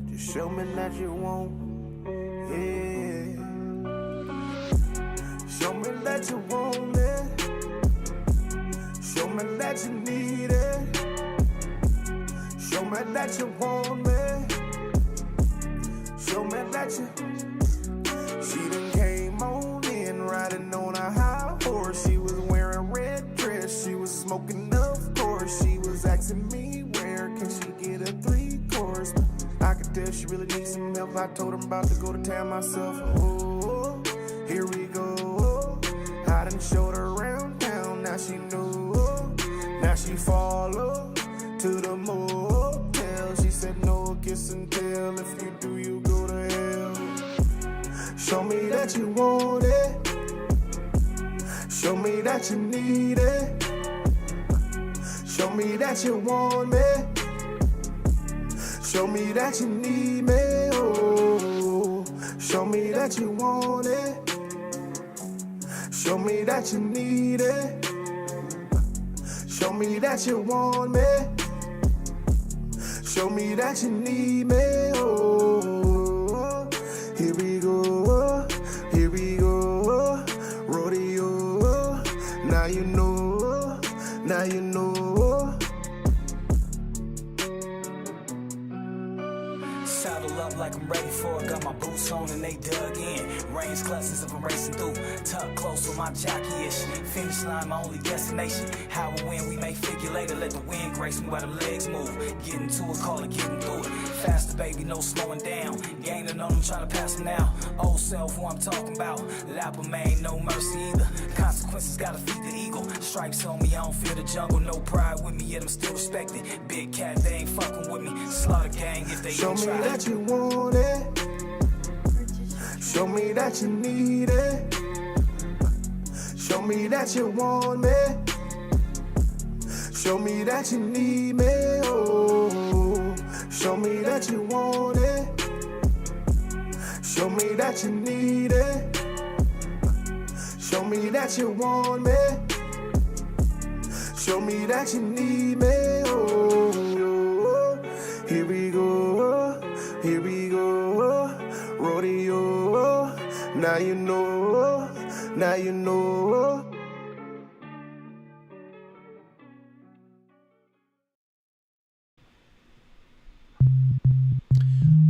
Just show me that you want, yeah. Show me that you want it. Show me that you need it. Show me that you want me. Show me that you. She done came on in riding on a high horse. She was wearing a red dress. She was smoking, of course. She was asking me where can she get a 3-course. I could tell she really needs some help. I told her I'm about to go to town myself. Oh, here we go. I done showed her around town. Now she knew. Now she follow to the motel. She said no kiss and tell. If you do, you go to hell. Show me that you want it. Show me that you need it. Show me that you want me. Show me that you need me. Oh, show me that you want it. Show me that you need it. Show me that you want me. Show me that you need me. Oh, here we go. Here we go. Rodeo. Now you know. Now you know. Saddle up like I'm ready for it. Got my boots on and they dug in. Range clusters if I'm racing through. Tuck close with my jockey-ish. Finish line, my only destination. How and when we may figure later. Let the wind grace me while the legs move. Getting to it, call it getting through it. Faster, baby, no slowing down. Gaining on them, trying to pass them now. Old self, who I'm talking about. Lapper man, no mercy either. Consequences gotta feed the eagle. Stripes on me, I don't fear the jungle. No pride with me, yet I'm still respected. Big cat, they ain't fucking with me. Slaughter gang if they show don't try. Show me that you want it. Show me that you need it. Show me that you want me. Show me that you need me. Oh, show me that you want it. Show me that you need it. Show me that you want me. Show me that you need me. Oh, here we go. Here we go. Rodeo. Now you know. Now you know.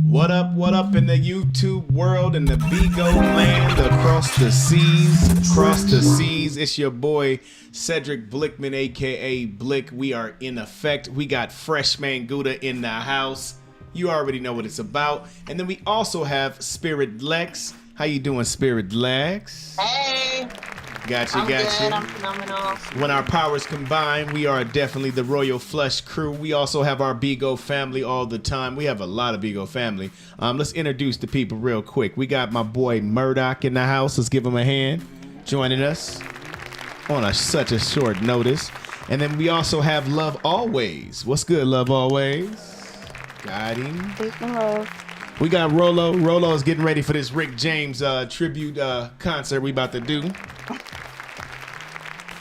What up in the YouTube world, in the Bigo land, across the seas, it's your boy Cedric Blickman, aka Blick. We are in effect. We got Freshman Gouda in the house. You already know what it's about. And then we also have Spirit Lex. How you doing, Spirit Lex? Hey. Gotcha. I'm phenomenal. When our powers combine, we are definitely the Royal Flush crew. We also have our Bigo family all the time. We have a lot of Bigo family. Let's introduce the people real quick. We got my boy Murdoch in the house. Let's give him a hand. Joining us on such a short notice. And then we also have Love Always. What's good, Love Always? Got him. Peace and love. We got Rolo. Rolo is getting ready for this Rick James tribute concert we about to do.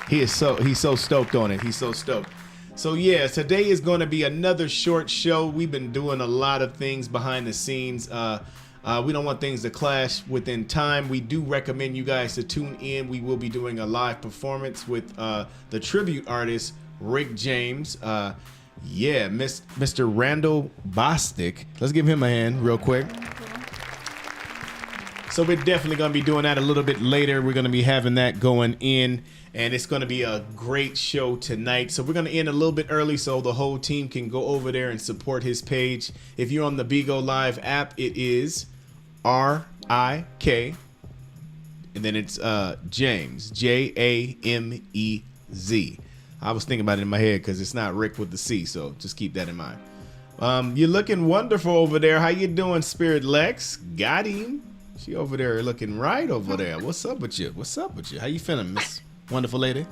He's so stoked on it. He's so stoked. So yeah, today is going to be another short show. We've been doing a lot of things behind the scenes. We don't want things to clash within time. We do recommend you guys to tune in. We will be doing a live performance with the tribute artist Rick James. Yeah, Mr. Randall Bostic. Let's give him a hand real quick. So we're definitely going to be doing that a little bit later. We're going to be having that going in, and it's going to be a great show tonight. So we're going to end a little bit early so the whole team can go over there and support his page. If you're on the Bigo Live app, it is RIK, and then it's James, JAMEZ. I was thinking about it in my head because it's not Rick with the C, so just keep that in mind. You're looking wonderful over there. How you doing, Spirit Lex? Got him. She over there looking right over there. What's up with you? What's up with you? How you feeling, Miss Wonderful Lady?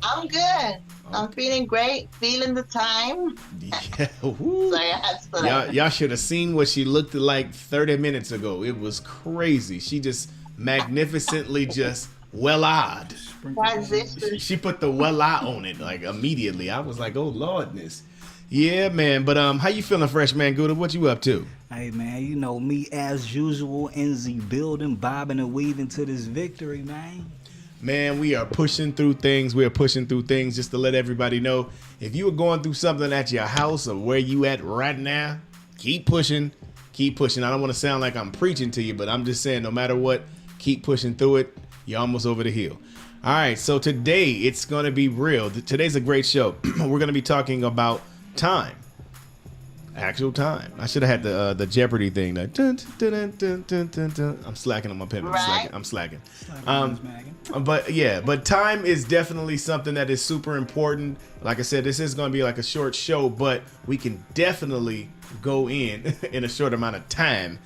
I'm good. I'm feeling great. Feeling the time. Yeah. Sorry, I had to Y'all should have seen what she looked like 30 minutes ago. It was crazy. She just magnificently just well-odd. Transition. She put the well-eye on it like immediately. I was like, oh Lordness. Yeah, man. But how you feeling, Freshman Gouda? What you up to? Hey man, you know me as usual in the building, bobbing and weaving to this victory, man. Man, we are pushing through things. We are pushing through things just to let everybody know. If you are going through something at your house or where you at right now, keep pushing. Keep pushing. I don't want to sound like I'm preaching to you, but I'm just saying no matter what, keep pushing through it. You're almost over the hill. All right, so today it's going to be real. Today's a great show. We're going to be talking about time. Actual time. I should have had the Jeopardy thing. Dun, dun, dun, dun, dun, dun. I'm slacking on my pen. Right. I'm slacking. But time is definitely something that is super important. Like I said, this is going to be like a short show, but we can definitely go in a short amount of time.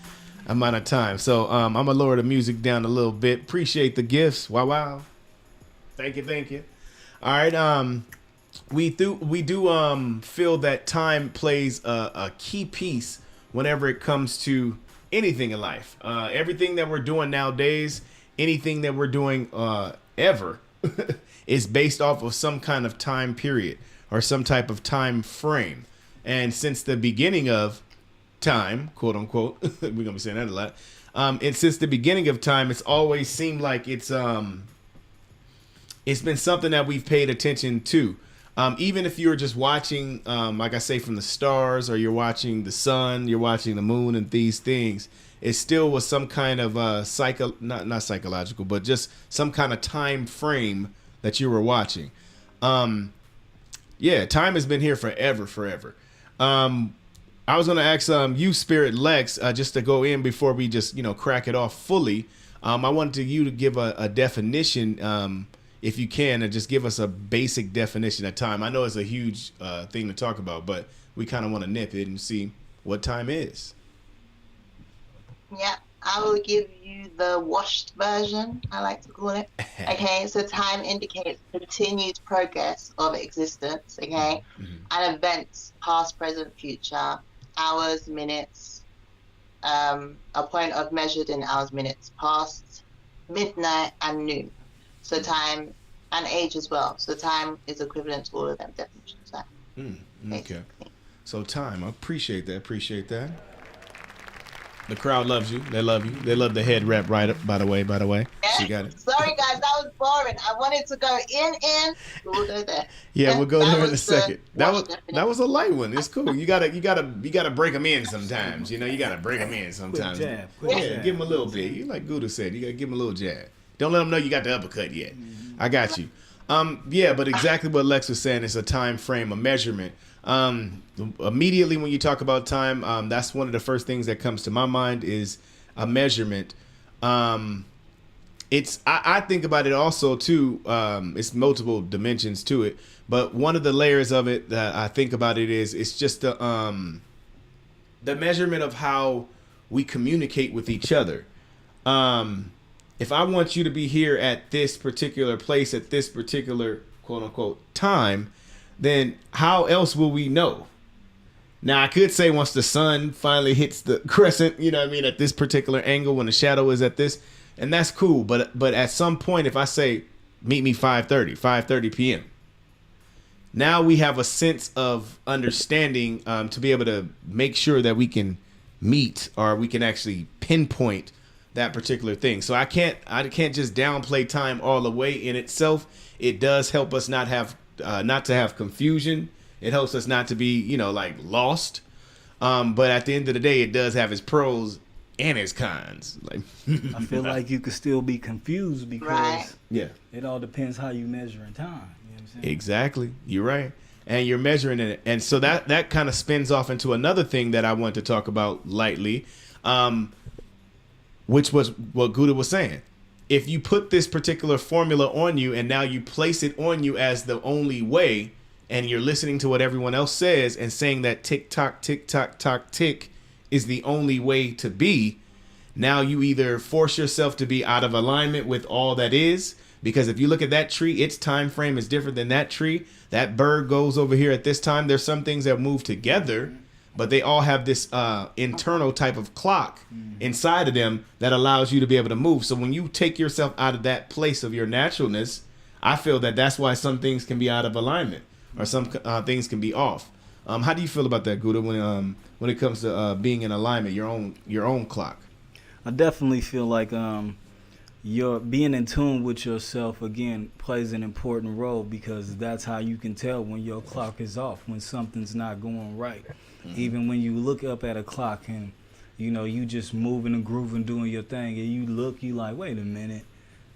So I'm gonna lower the music down a little bit. Appreciate the gifts. Wow. Thank you. All right. We do feel that time plays a key piece whenever it comes to anything in life. Everything that we're doing nowadays, anything that we're doing ever, is based off of some kind of time period or some type of time frame. And since the beginning of time, quote unquote, we're gonna be saying that a lot. And since the beginning of time, it's always seemed like it's been something that we've paid attention to. Even if you're just watching, like I say, from the stars, or you're watching the sun, you're watching the moon and these things, it still was some kind of not psychological, but just some kind of time frame that you were watching. Yeah, time has been here forever. I was going to ask you, Spirit Lex, just to go in before we just, crack it off fully. I wanted you to give a definition, if you can, and just give us a basic definition of time. I know it's a huge thing to talk about, but we kind of want to nip it and see what time is. Yeah, I will give you the washed version, I like to call it. Okay, so time indicates continued progress of existence, okay? And events, past, present, future, hours, minutes, a point of measured in hours, minutes, past, midnight, and noon. So time and age as well. So time is equivalent to all of them definitions. Okay. So time, I appreciate that. The crowd loves you. They love you. They love the head wrap right up, by the way. Yeah. She got it. Sorry, guys, that was boring. I wanted to go in. We'll go there. Yeah, we'll go there in a second. That was a light one. It's cool. You gotta break them in sometimes. You gotta break them in sometimes. Quick jab. Give them a little bit. You like Gouda said, you gotta give them a little jab. Don't let them know you got the uppercut yet. I got you. Yeah, but exactly what Lex was saying is a time frame, a measurement. Immediately when you talk about time, that's one of the first things that comes to my mind is a measurement. I think about it also too. It's multiple dimensions to it, but one of the layers of it that I think about it is it's just the measurement of how we communicate with each other. If I want you to be here at this particular place at this particular quote unquote time, then how else will we know? Now, I could say once the sun finally hits the crescent, at this particular angle when the shadow is at this, and that's cool. But at some point, if I say, meet me 5:30 p.m., now we have a sense of understanding to be able to make sure that we can meet or we can actually pinpoint that particular thing. So I can't just downplay time all the way in itself. It does help us not to have confusion. It helps us not to be, lost. But at the end of the day, it does have its pros and its cons. I feel like you could still be confused because it all depends how you measure in time. You know what I'm saying? Exactly. You're right. And you're measuring it. And so that kind of spins off into another thing that I want to talk about lightly, which was what Gouda was saying. If you put this particular formula on you and now you place it on you as the only way, and you're listening to what everyone else says and saying that tick tock, tick is the only way to be, now you either force yourself to be out of alignment with all that is, because if you look at that tree, its time frame is different than that tree. That bird goes over here at this time. There's some things that move together, but they all have this internal type of clock inside of them that allows you to be able to move. So when you take yourself out of that place of your naturalness, I feel that that's why some things can be out of alignment or some things can be off. How do you feel about that, Gouda, when it comes to being in alignment, your own clock? I definitely feel like your being in tune with yourself again plays an important role, because that's how you can tell when your clock is off, when something's not going right. Even when you look up at a clock and you just moving and grooving, doing your thing, and you like, wait a minute,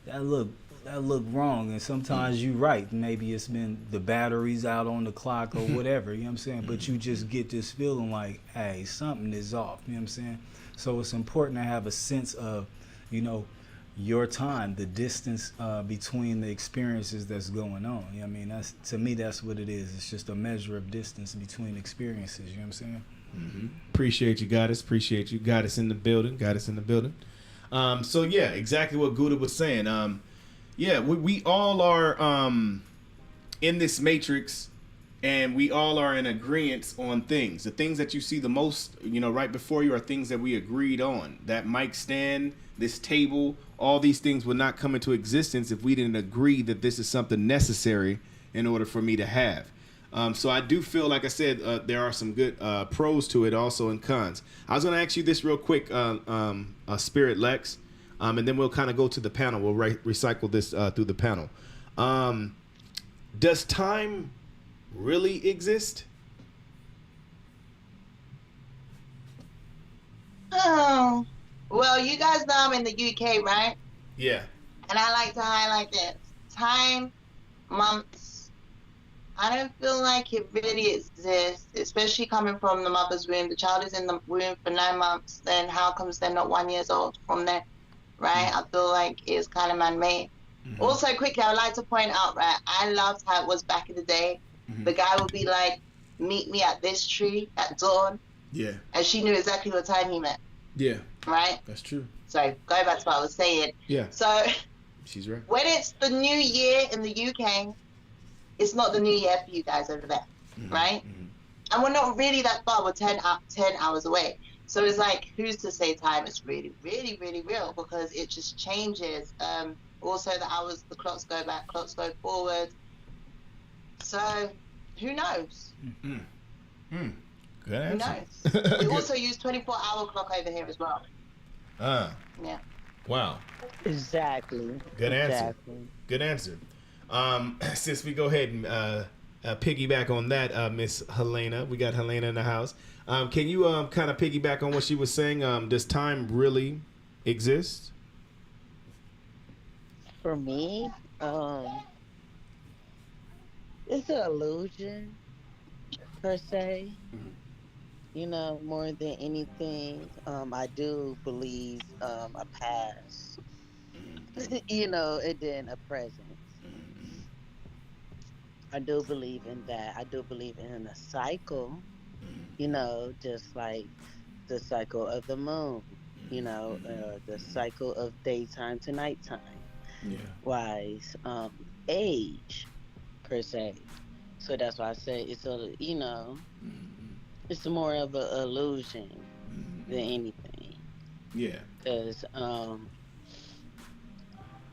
that look wrong. And sometimes you right, maybe it's been the batteries out on the clock or whatever, you know what I'm saying? But you just get this feeling like, hey, something is off, you know what I'm saying? So it's important to have a sense of, your time, the distance between the experiences that's going on. You know what I mean? To me, that's what it is. It's just a measure of distance between experiences. You know what I'm saying? Mm-hmm. Appreciate you, Goddess. Appreciate you. Goddess in the building. Goddess in the building. So, yeah, exactly what Gouda was saying. We all are in this matrix, and we all are in agreement on things. The things that you see the most, right before you are things that we agreed on. That mic stand, this table, all these things would not come into existence if we didn't agree that this is something necessary in order for me to have. So I do feel, like I said, there are some good pros to it also and cons. I was going to ask you this real quick, Spirit Lex, and then we'll kind of go to the panel. We'll recycle this through the panel. Does time really exist? Oh, well, you guys know I'm in the UK, right? Yeah. And I like to highlight this. Time, months. I don't feel like it really exists, especially coming from the mother's womb. The child is in the womb for 9 months, then how comes they're not 1 year old from there, right? I feel like it's kind of man-made. Mm-hmm. Also, quickly, I would like to point out, right, I loved how it was back in the day. Mm-hmm. The guy would be like, meet me at this tree at dawn. Yeah. And she knew exactly what time he meant. Yeah. Right? That's true. So, going back to what I was saying. Yeah. So, she's right. When it's the new year in the UK, it's not the new year for you guys over there, right? Mm-hmm. And we're not really that far. We're 10 hours away. So it's like, who's to say time is really, really, really real? Because it just changes. Also, the hours, the clocks go back, clocks go forward. So, who knows? Mm-hmm. Good answer. Who knows? We also use 24-hour clock over here as well. Yeah. Wow. Exactly. Good answer. Good answer. Since we go ahead and piggyback on that, Miss Helena, we got Helena in the house. Can you kind of piggyback on what she was saying? Does time really exist? For me, it's an illusion per se. Mm-hmm. More than anything, I do believe a past, and then a present. I do believe in that. I do believe in a cycle, just like the cycle of the moon, the cycle of daytime to nighttime. Yeah. Wise, age, per se. So that's why I say it's it's more of an illusion than anything. Yeah.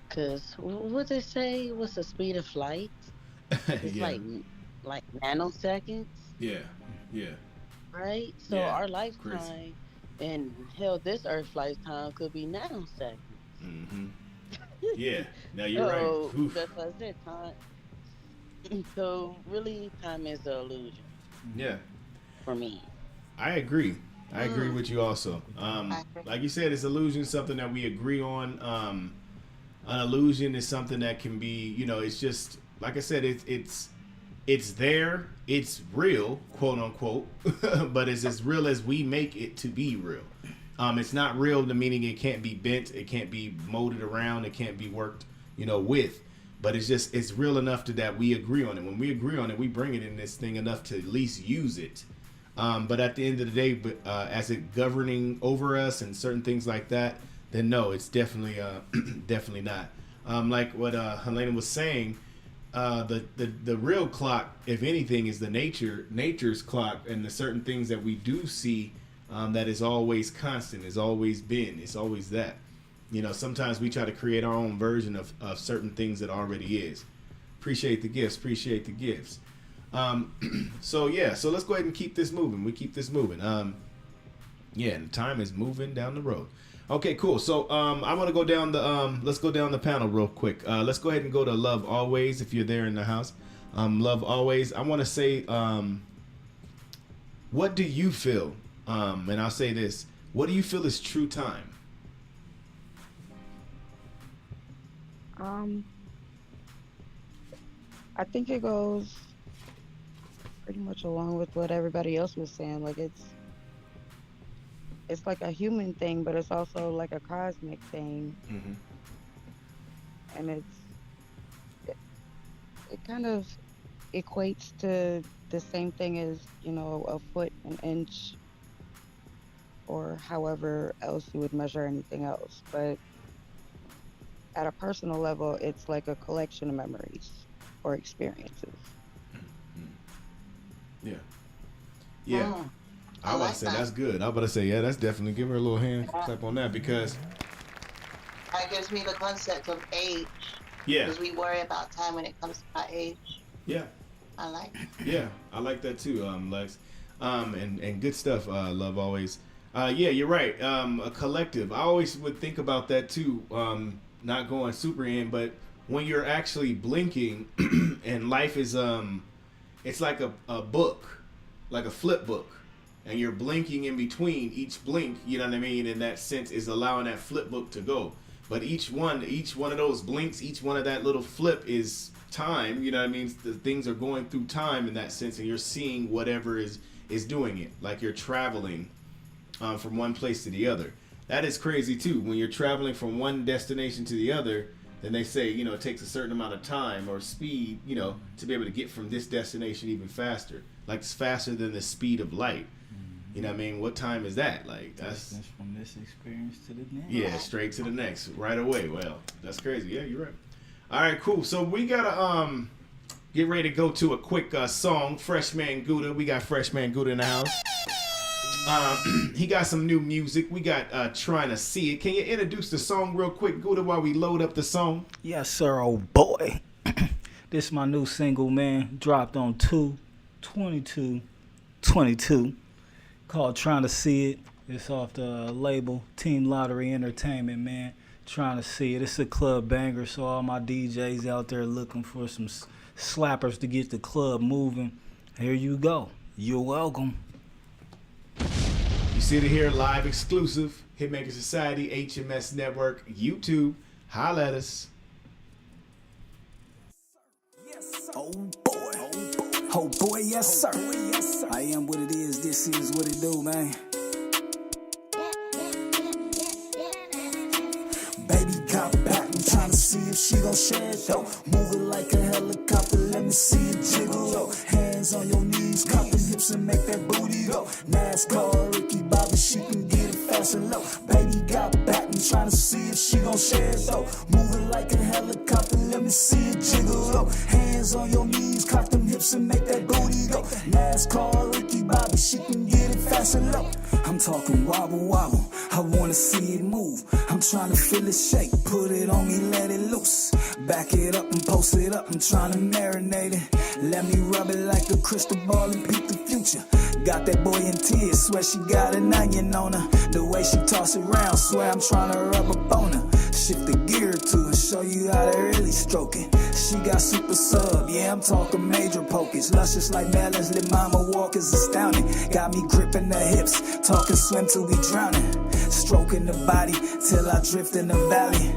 Cause what they say? What's the speed of light? It's like nanoseconds. Yeah. Right. So our lifetime, and hell, this Earth lifetime could be nanoseconds. Mm-hmm. Yeah. Now you're right. Oof. That's what I said. Time. So really, time is an illusion. Yeah. For me. I agree. I agree with you also. Like you said, it's illusion, something that we agree on. An illusion is something that can be, it's just, like I said, it's there, it's real, quote unquote, but it's as real as we make it to be real. It's not real, meaning it can't be bent, it can't be molded around, it can't be worked, with. But it's real enough that we agree on it. When we agree on it, we bring it in this thing enough to at least use it. But at the end of the day, as it governing over us and certain things like that, then no, it's definitely not. Like what Helena was saying, the real clock, if anything, is the nature's clock, and the certain things that we do see that is always constant, is always been, it's always that. You know, sometimes we try to create our own version of certain things that already is. Appreciate the gifts. So let's go ahead and keep this moving. We keep this moving. And time is moving down the road. Okay, cool. So I want to go down the let's go down the panel real quick. Let's go ahead and go to Love Always if you're there in the house. Love Always. I want to say, what do you feel? And I'll say this: what do you feel is true time? I think it goes pretty much along with what everybody else was saying. Like it's like a human thing, but it's also like a cosmic thing. Mm-hmm. And it kind of equates to the same thing as, you know, a foot, an inch, or however else you would measure anything else. But at a personal level, it's like a collection of memories or experiences. Yeah. Oh, I was about to say that's good. I was about to say, yeah, that's definitely, give her a little hand clap on that, because that gives me the concept of age. yeah, Because we worry about time when it comes to our age. yeah, I like it. yeah, I like that too, Lex. And good stuff, Love Always. Yeah, you're right. A collective. I always would think about that too. Not going super in, but when you're actually blinking, and life is it's like a book, like a flip book, and you're blinking in between each blink. You know what I mean? In that sense, is allowing that flip book to go. But each one of those blinks, each one of that little flip is time. You know what I mean? The things are going through time in that sense, and you're seeing whatever is doing it. Like you're traveling from one place to the other. That is crazy too. When you're traveling from one destination to the other, then they say, you know, it takes a certain amount of time or speed, you know, to be able to get from this destination even faster. Like it's faster than the speed of light. You know what I mean? What time is that? Like that's from this experience to the next. yeah, straight to the next, right away. Well, that's crazy. Yeah, you're right. All right, cool. So we gotta get ready to go to a quick song. Freshman Gouda. We got Freshman Gouda in the house. He got some new music. We got Trying to See It. Can you introduce the song real quick, Gouda, while we load up the song? Yes, sir, oh boy. This is my new single, man. Dropped on 2/22/22. Called Trying to See It. It's off the label Team Lottery Entertainment, man. Trying to See It. It's a club banger, so all my DJs out there looking for some slappers to get the club moving, here you go. You're welcome. You see it here, live exclusive. Hitmaker Society, HMS Network, YouTube. Holla at us. Oh boy, oh boy, yes sir. I am what it is, this is what it do, man. Baby got back, I'm trying to see if she gon' shed though. Moving like a helicopter, let me see it jiggle though. Hands on your knees, cock the hips and make that booty go. NASCAR, Ricky Bobby, she can get it fast and low. Baby got back, I'm trying to see if she gon' shed though. Moving like a helicopter, let me see it jiggle though. Hands on your knees, cock them hips and make that booty go. NASCAR, Ricky Bobby, she can get it fast and low. I'm talking wobble wobble, I wanna see it move. I'm trying to feel it shake, put it on me, let it loose. Back it up and post it up, I'm trying to marinate it. Let me rub it like a crystal ball and peek the future. Got that boy in tears, swear she got an onion on her. The way she toss it around, swear I'm trying to rub up on her. Shift the gear to her, show you how to really stroke it. She got super sub, yeah, I'm talking major pokers. Luscious like melons, let mama walk is astounding. Got me gripping the hips, talking swim till we drowning. Stroking the body till I drift in the valley.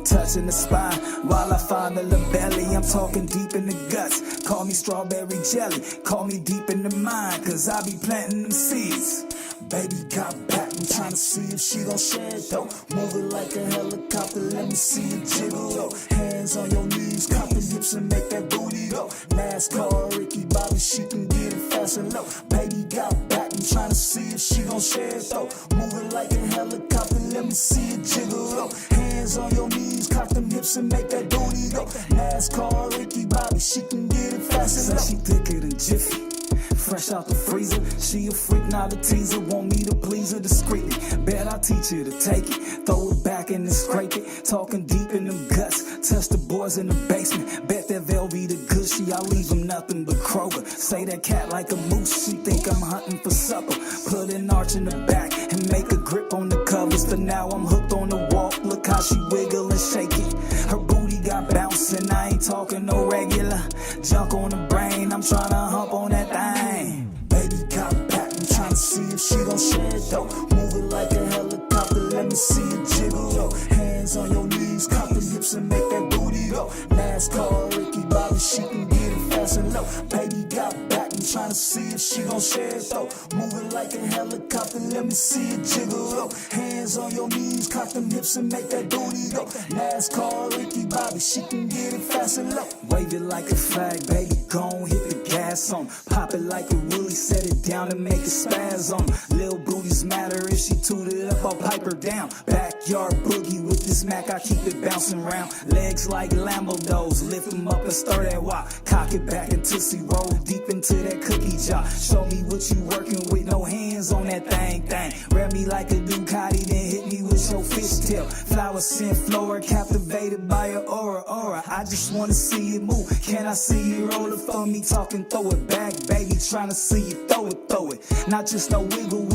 Touching the spine while I find the belly. I'm talking deep in the guts, call me strawberry jelly. Call me deep in the mind, cause I be planting them seeds. Baby got back, I'm trying to see if she gon' shed though. Moving like a helicopter, let me see it jiggle though. Hands on your knees, cock the hips and make that booty go. NASCAR, Ricky Bobby, she can get it fast and low. Baby got back, I'm trying to see if she gon' share it though. Moving like a helicopter, let me see it jiggle though. Hands on your knees, cock them hips and make that booty go. NASCAR, Ricky Bobby, she can get it fast as she thicker than Jiffy. Fresh out the freezer, she a freak, not a teaser. Want me to please her discreetly. Bet I teach her to take it, throw it back and then scrape it. Talking deep in them guts, touch the boys in the basement. Bet that they'll be the gushy, I leave them nothing but Kroger. Say that cat like a moose, she think I'm hunting for supper. Put an arch in the back and make a grip on the covers. For now I'm hooked on the walk, look how she wiggle and shake it. Her booty got bouncing, I ain't talking no regular. Junk on the brain, I'm tryna hump on that thing. Baby got back, I'm tryna see if she gon' share it though. Move it like a helicopter, let me see it jiggle though. Hands on your knees, cock them hips and make that booty go. NASCAR, Ricky Bobby, she can get it fast and low. Baby got back, I'm tryna see if she gon' share it though. Move it like a helicopter, let me see it jiggle though. Hands on your knees, cock them hips and make that booty go. NASCAR, Ricky Bobby, she can get it fast and low. Wave it like a flag, baby, gon' hit the gas on. Pop it like a woolly, set it down and make it spaz on. Lil' booties matter if she tooted up, I'll pipe her down. Backyard boogie with this Mac, I keep it bouncing round. Legs like Lambo doors, lift them up and stir that wop. Cock it back and Tootsie roll deep into that cookie jar. Show me what you working with, no hands on that thing. Rev me like a Ducati, then hit me with your fishtail. Flower scent flora, captivated by your aura. I just wanna see it move. Can I see you roll it for me? Talking, throw it back, baby. Tryna see you throw it. Not just no wiggle.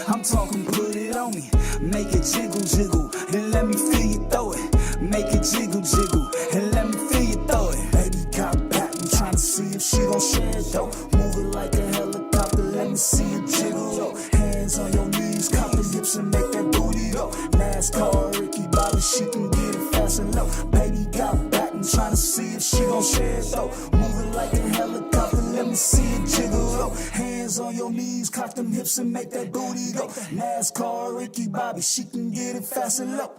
I'm talking, put it on me. Make it jiggle, then let me feel you throw it. Make it jiggle, and let me feel you throw it. Baby got back, I'm tryna see if she gon' share it though. Move it like a helicopter, let me see it jiggle though. Hands on your knees, cock the hips and make that booty go. NASCAR, Ricky Bobby, she can get it fast and low. Baby got back, I'm tryna see if she gon' share it though. Move it like a helicopter, let me see it jiggle though. Hands on your knees, cock them hips and make that booty go. NASCAR, Ricky Bobby, she can get it fast and low.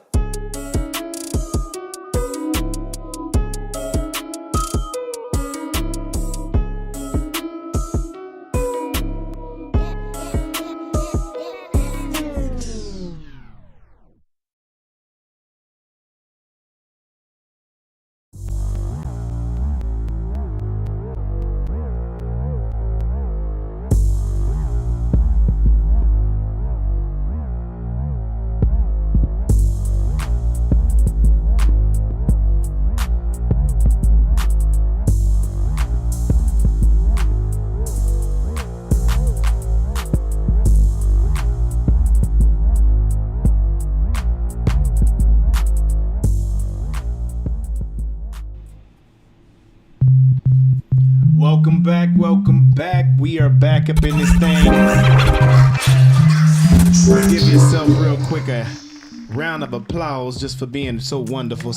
Welcome back. We are back up in this thing. Give yourself real quick a round of applause just for being so wonderful.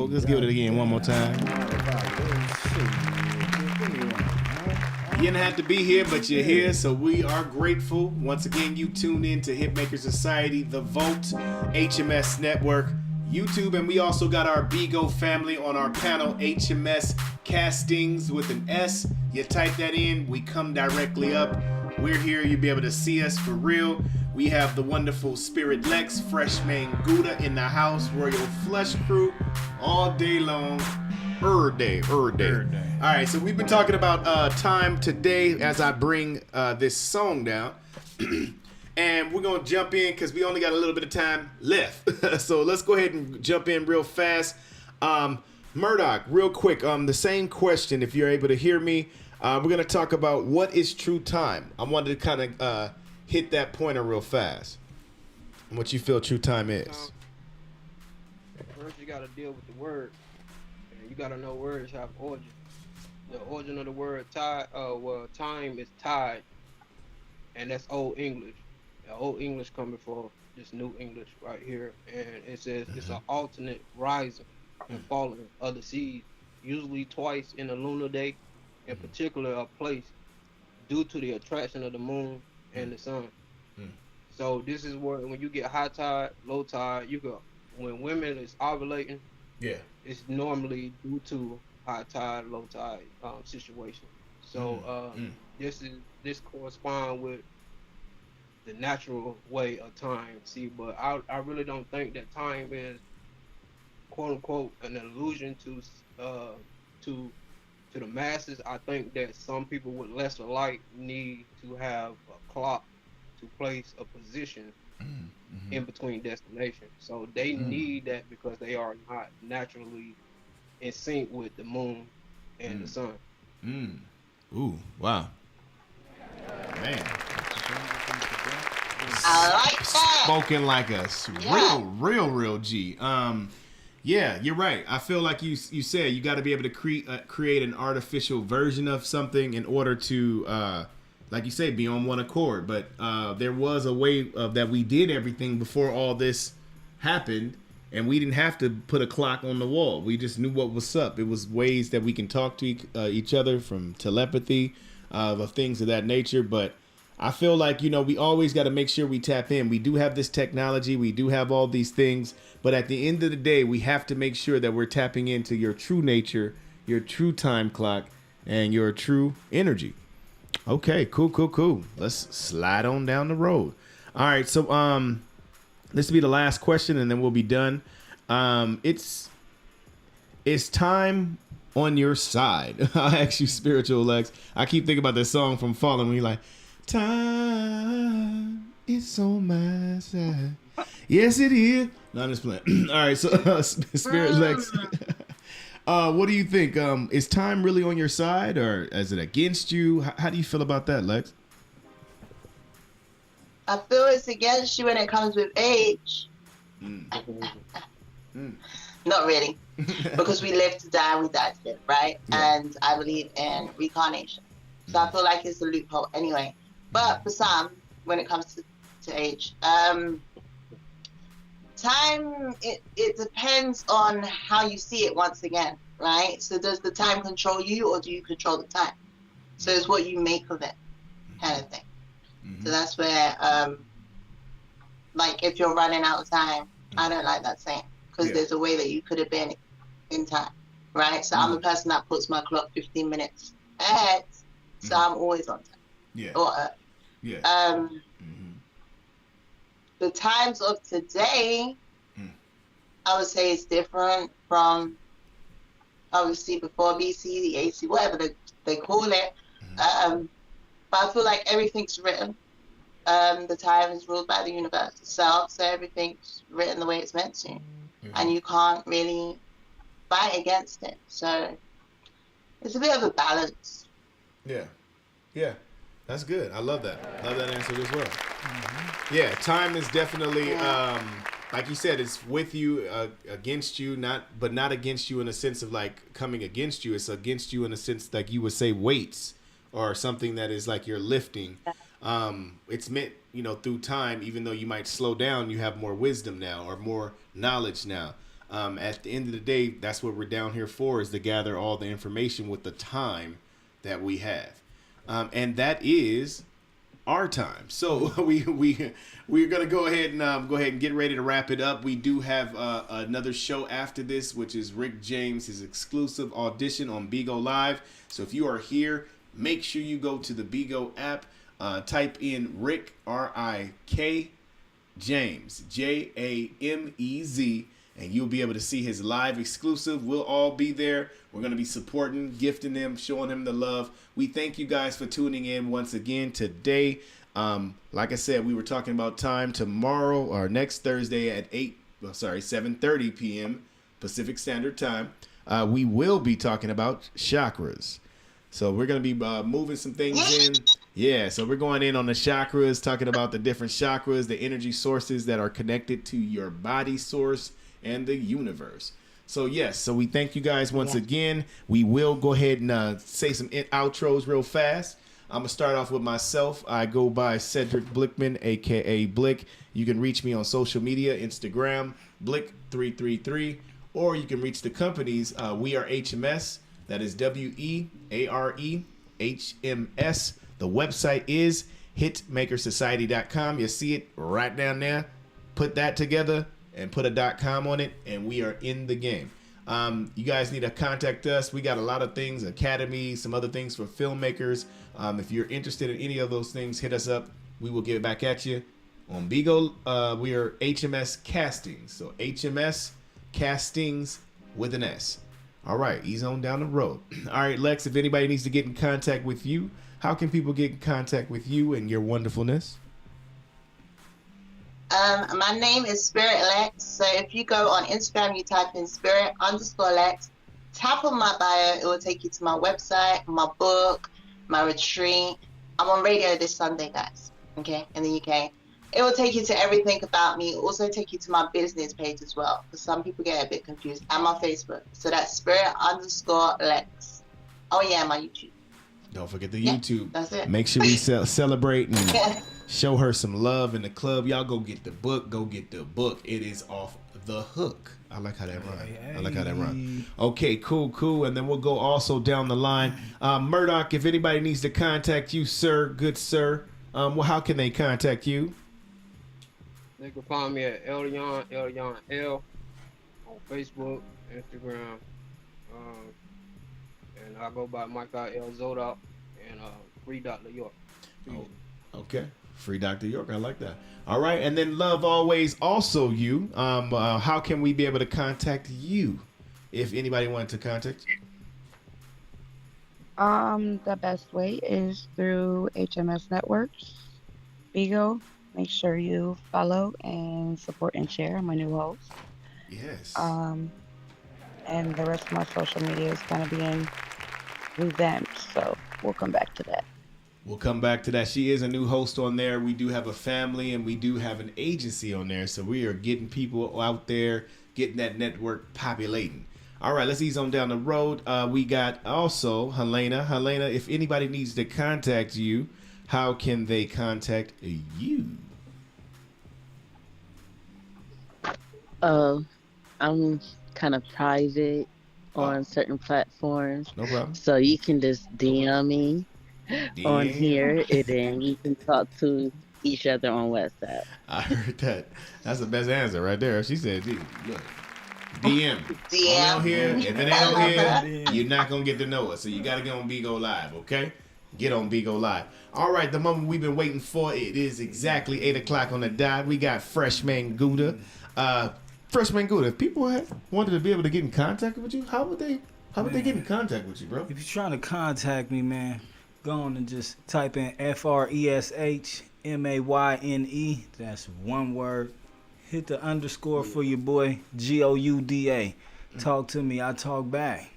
Let's give it again one more time. You didn't have to be here, but you're here, so we are grateful. Once again, you tune in to Hitmaker Society, The Vote, HMS Network, YouTube, and we also got our Bigo family on our panel, HMS Castings with an S. You type that in, we come directly up. We're here, you'll be able to see us for real. We have the wonderful Spirit Lex, Freshman Gouda in the house, Royal Flush Crew, all day long. Day. All right, so we've been talking about time today as I bring this song down. And we're going to jump in because we only got a little bit of time left. So let's go ahead and jump in real fast. Murdoch, real quick, the same question, if you're able to hear me. We're going to talk about what is true time. I wanted to kind of hit that pointer real fast. What you feel true time is. First, you got to deal with the word. And you got to know words have origin. The origin of the word time is tide. And that's Old English. The Old English come before this New English right here. And it says it's an alternate rising and falling of the seas, usually twice in a lunar day, in particular a place, due to the attraction of the moon and the sun. So this is where when you get high tide, low tide, you go. When women is ovulating, it's normally due to high tide, low tide situation. So this correspond with the natural way of time. See, but I really don't think that time is quote unquote an illusion to the masses. I think that some people with lesser light need to have a clock to place a position in between destinations. So they need that because they are not naturally in sync with the moon and the sun. Ooh, wow. Man. I like that. Spoken like a Yeah. real G. Yeah, you're right. I feel like you said you got to be able to create an artificial version of something in order to, like you say, be on one accord. But there was a way that we did everything before all this happened, and we didn't have to put a clock on the wall. We just knew what was up. It was ways that we can talk to each other from telepathy, of things of that nature. But I feel like, we always got to make sure we tap in. We do have this technology. We do have all these things. But at the end of the day, we have to make sure that we're tapping into your true nature, your true time clock, and your true energy. Okay, cool. Let's slide on down the road. All right, so this will be the last question, and then we'll be done. It's time on your side. I'll ask you, Spiritual Lex. I keep thinking about this song from Fallen when you're like, time is on my side. Yes, it is. No, I'm just playing. All right, so Spirit Lex, what do you think? Is time really on your side, or is it against you? How do you feel about that, Lex? I feel it's against you when it comes with age. Not really, because we live to die, we die to live, right? Yeah. And I believe in reincarnation. So I feel like it's a loophole anyway. But for some, when it comes to age, time, it depends on how you see it once again, right? So does the time control you, or do you control the time? So it's what you make of it, kind of thing. So that's where, like, if you're running out of time, I don't like that saying, because there's a way that you could have been in time, right? So I'm a person that puts my clock 15 minutes ahead, so I'm always on time. Yeah. Or Yeah. the times of today, I would say it's different from obviously before BC, the AC, whatever they call it. But I feel like everything's written. The time is ruled by the universe itself, so everything's written the way it's meant to, and you can't really fight against it. So it's a bit of a balance. Yeah, that's good. I love that. Love that answer as well. Yeah, time is definitely, like you said, it's with you, against you, not against you in a sense of like coming against you. It's against you in a sense like you would say weights or something that is like you're lifting. It's meant, through time, even though you might slow down, you have more wisdom now or more knowledge now. At the end of the day, that's what we're down here for, is to gather all the information with the time that we have. And that is our time. So we're gonna go ahead and get ready to wrap it up. We do have another show after this, which is Rick James, his exclusive audition on Bigo Live. So if you are here, make sure you go to the Bigo app, type in Rick, R-I-K, James, J-A-M-E-Z, and you'll be able to see his live exclusive. We'll all be there. We're going to be supporting, gifting him, showing him the love. We thank you guys for tuning in once again today. Like I said, we were talking about time tomorrow or next Thursday at 7:30 p.m. Pacific Standard Time. We will be talking about chakras. So we're going to be moving some things in. Yeah, so we're going in on the chakras, talking about the different chakras, the energy sources that are connected to your body source and the universe. So yes, so we thank you guys once again. We will go ahead and say some outros real fast. I'm going to start off with myself. I go by Cedric Blickman, a.k.a. Blick. You can reach me on social media, Instagram, Blick333, or you can reach the companies. We are HMS. That is WEAREHMS. The website is hitmakersociety.com. You see it right down there. Put that together and put a .com on it, and we are in the game. You guys need to contact us. We got a lot of things, Academy, some other things for filmmakers. If you're interested in any of those things, hit us up. We will get back at you. On Bigo, we are HMS Castings. So HMS Castings with an S. All right, ease on down the road. All right, Lex, if anybody needs to get in contact with you, how can people get in contact with you and your wonderfulness? My name is Spirit Lex. So if you go on Instagram, you type in Spirit_Lex, tap on my bio, it will take you to my website, my book, my retreat. I'm on radio this Sunday, guys, okay, in the UK. It will take you to everything about me. It will also take you to my business page as well, because some people get a bit confused, and my Facebook. So that's Spirit_Lex. Oh yeah, my YouTube. Don't forget the YouTube. That's it. Make sure we celebrate and show her some love in the club. Y'all go get the book. Go get the book. It is off the hook. I like how that run. I like how that run. Okay, cool. And then we'll go also down the line. Murdoch, if anybody needs to contact you, sir, good sir, well, how can they contact you? They can find me at Elyon L on Facebook, Instagram, and I go by Michael L. Zodok and Free Dr. York. Oh, okay. Free Dr. York. I like that. All right. And then Love Always also you. How can we be able to contact you if anybody wanted to contact you? The best way is through HMS Networks, Bigo. Make sure you follow and support and share. I'm a new host. Yes. And the rest of my social media is going to be in revamped, so we'll come back to that. We'll come back to that. She is a new host on there. We do have a family and we do have an agency on there. So we are getting people out there, getting that network populating. All right, let's ease on down the road. We got also Helena. Helena, if anybody needs to contact you, how can they contact you? I'm kind of private on certain platforms. No problem. So you can just DM me on here, and then we can talk to each other on WhatsApp. I heard that. That's the best answer right there. She said, look, DM. DM. On here. If it ain't on here, you're not going to get to know us. So you got to get on Bigo Live, okay? Get on Bigo Live. All right, the moment we've been waiting for, it is exactly 8 o'clock on the dot. We got Freshman Gouda. Freshman Gouda, if people wanted to be able to get in contact with you, how would they get in contact with you, bro? If you're trying to contact me, man, go on and just type in FRESHMAYNE. That's one word. Hit the underscore for your boy, GOUDA. Talk to me, I talk back.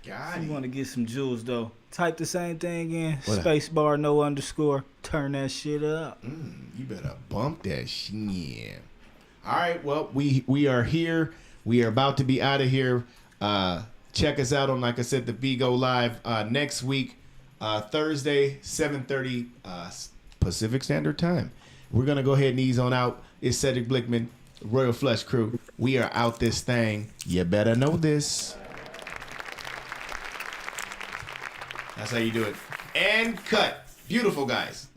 Got If it. you want to get some jewels, though, type the same thing in, What? space bar, no underscore. Turn that shit up. You better bump that shit. All right, well, we are here. We are about to be out of here. Check us out on, like I said, the Bigo Live next week, Thursday, 7:30 Pacific Standard Time. We're going to go ahead and ease on out. It's Cedric Blickman, Royal Flush Crew. We are out this thing. You better know this. That's how you do it. And cut. Beautiful, guys.